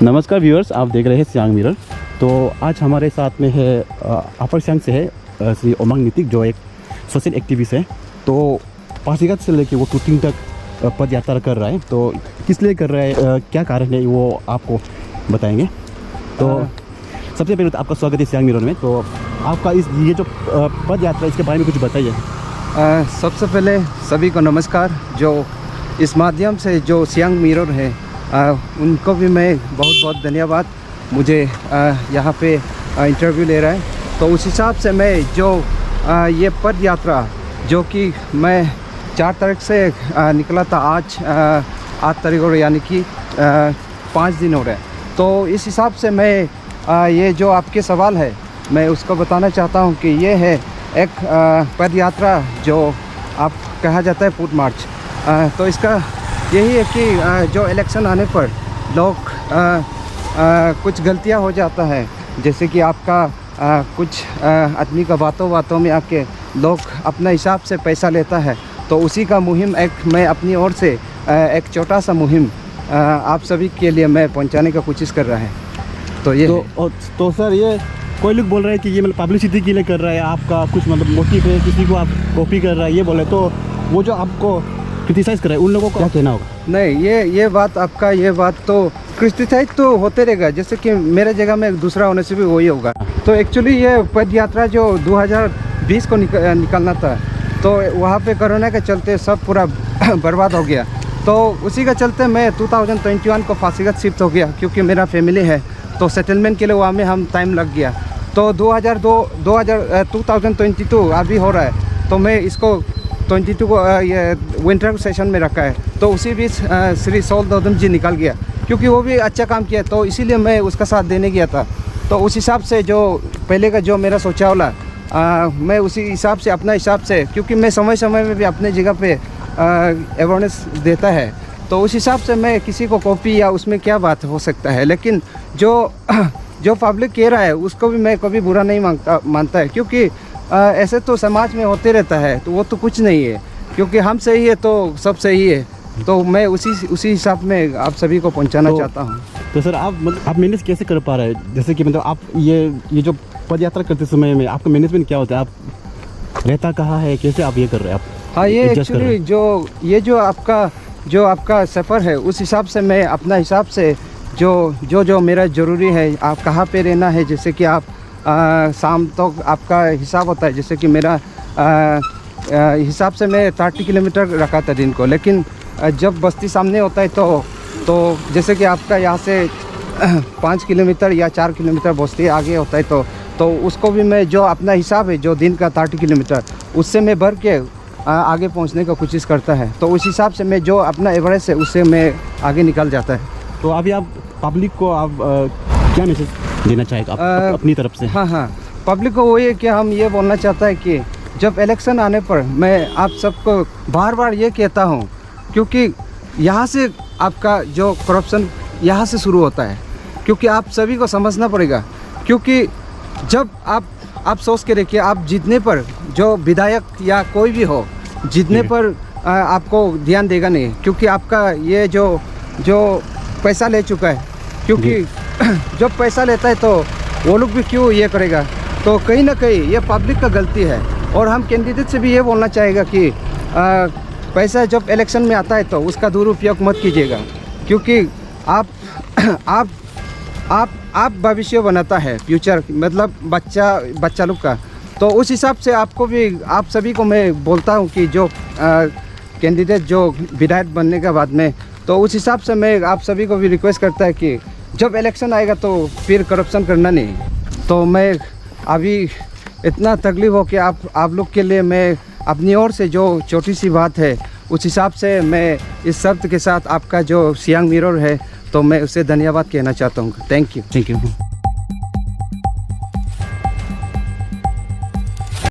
नमस्कार व्यूअर्स, आप देख रहे हैं सियांग मिरर। तो आज हमारे साथ में है अपर सियांग से है श्री ओमांग नीतिक, जो एक सोशल एक्टिविस्ट है। तो पासीघाट से लेके वो टुटिंग तक पद यात्रा कर रहा है। तो किस लिए कर रहा है, क्या कारण है, वो आपको बताएंगे। तो सबसे पहले तो आपका स्वागत है सियांग मिरर में। तो आपका ये जो पद यात्रा, इसके बारे में कुछ बताइए। सबसे पहले सभी को नमस्कार। जो इस माध्यम से जो सियांग मिरर है उनको भी मैं बहुत बहुत धन्यवाद, मुझे यहाँ पे इंटरव्यू ले रहा है। तो उस हिसाब से मैं जो ये पद यात्रा जो कि मैं 4 तारीख से निकला था, आज 8 तारीख हो रही, यानी कि 5 दिन हो रहे हैं। तो इस हिसाब से मैं ये जो आपके सवाल है मैं उसको बताना चाहता हूँ कि ये है एक पद यात्रा जो आप कहा जाता है फुट मार्च। तो इसका यही है कि जो इलेक्शन आने पर लोग कुछ गलतियां हो जाता है, जैसे कि आपका कुछ आदमी का बातों में आके लोग अपना हिसाब से पैसा लेता है। तो उसी का मुहिम एक मैं अपनी ओर से एक छोटा सा मुहिम आप सभी के लिए मैं पहुंचाने का कोशिश कर रहा है। तो ये तो सर, ये कोई लोग बोल रहे हैं कि ये मतलब पब्लिसिटी के लिए कर रहा है, आपका कुछ मतलब मोटिव है, किसी को आप कॉपी कर रहा है, ये बोले। तो वो जो आपको क्रिटिसाइज कर रहे हैं उन लोगों को क्या कहना होगा? नहीं, ये बात आपका, ये बात तो क्रिटिसाइज तो होते रहेगा, जैसे कि मेरे जगह में दूसरा होने से भी वही होगा। तो एक्चुअली ये पद यात्रा जो 2020 को निकलना था, तो वहाँ पे कोरोना के चलते सब पूरा बर्बाद हो गया। तो उसी का चलते मैं 2021 को पासीघाट शिफ्ट हो गया, क्योंकि मेरा फैमिली है। तो सेटलमेंट के लिए वहाँ में हम टाइम लग गया। तो 2022 अभी हो रहा है। तो मैं इसको 22 को ये विंटर सेशन में रखा है। तो उसी बीच श्री सोल दौदम जी निकल गया, क्योंकि वो भी अच्छा काम किया, तो इसीलिए मैं उसका साथ देने गया था। तो उस हिसाब से जो पहले का जो मेरा सोचा वाला मैं उसी हिसाब से, अपना हिसाब से, क्योंकि मैं समय समय में भी अपने जगह पे अवेयरनेस देता है। तो उस हिसाब से मैं किसी को कॉपी या उसमें क्या बात हो सकता है, लेकिन जो पब्लिक कह रहा है उसको भी मैं कभी बुरा नहीं मानता है, क्योंकि ऐसे तो समाज में होते रहता है। तो वो तो कुछ नहीं है, क्योंकि हम सही है तो सब सही है। तो मैं उसी हिसाब में आप सभी को पहुंचाना चाहता हूं। तो सर, आप मैनेज कैसे कर पा रहे हैं? जैसे कि मतलब आप ये जो पद यात्रा करते समय में आपका मैनेजमेंट क्या होता है? आप रहता कहाँ है, कैसे आप ये कर रहे हैं? आप हाँ, ये एक्चुअली जो आपका सफ़र है, उस हिसाब से मैं अपना हिसाब से जो मेरा ज़रूरी है, आप कहाँ पे रहना है, जैसे कि आप शाम तक तो आपका हिसाब होता है। जैसे कि मेरा हिसाब से मैं 30 किलोमीटर रखा था दिन को, लेकिन जब बस्ती सामने होता है तो जैसे कि आपका यहाँ से 5 किलोमीटर या 4 किलोमीटर बस्ती आगे होता है, तो उसको भी मैं जो अपना हिसाब है, जो दिन का 30 किलोमीटर, उससे मैं भर के आगे पहुँचने का कोशिश करता है। तो उस हिसाब से मैं जो अपना एवरेज है उससे मैं आगे निकल जाता है। तो अभी आप पब्लिक को आप क्या मैसेज देना चाहेगा अपनी तरफ से? हाँ, पब्लिक को वही है कि हम ये बोलना चाहता है कि जब इलेक्शन आने पर मैं आप सबको बार बार ये कहता हूँ, क्योंकि यहाँ से आपका जो करप्शन यहाँ से शुरू होता है, क्योंकि आप सभी को समझना पड़ेगा। क्योंकि जब आप सोच के देखिए, आप जीतने पर जो विधायक या कोई भी हो, जीतने पर आपको ध्यान देगा नहीं, क्योंकि आपका ये जो पैसा ले चुका है। क्योंकि जब पैसा लेता है तो वो लोग भी क्यों ये करेगा। तो कहीं ना कहीं ये पब्लिक का गलती है। और हम कैंडिडेट से भी ये बोलना चाहेगा कि पैसा जब इलेक्शन में आता है तो उसका दुरुपयोग मत कीजिएगा, क्योंकि आप भविष्य बनाता है, फ्यूचर, मतलब बच्चा लोग का। तो उस हिसाब से आपको भी, आप सभी को मैं बोलता हूँ कि जो कैंडिडेट जो विधायक बनने के बाद में, तो उस हिसाब से मैं आप सभी को भी रिक्वेस्ट करता है कि जब इलेक्शन आएगा तो फिर करप्शन करना नहीं। तो मैं अभी इतना तकलीफ हो कि आप लोग के लिए मैं अपनी ओर से जो छोटी सी बात है, उस हिसाब से मैं इस शर्त के साथ आपका जो सियांग मिरर है, तो मैं उसे धन्यवाद कहना चाहता हूँ। Thank you.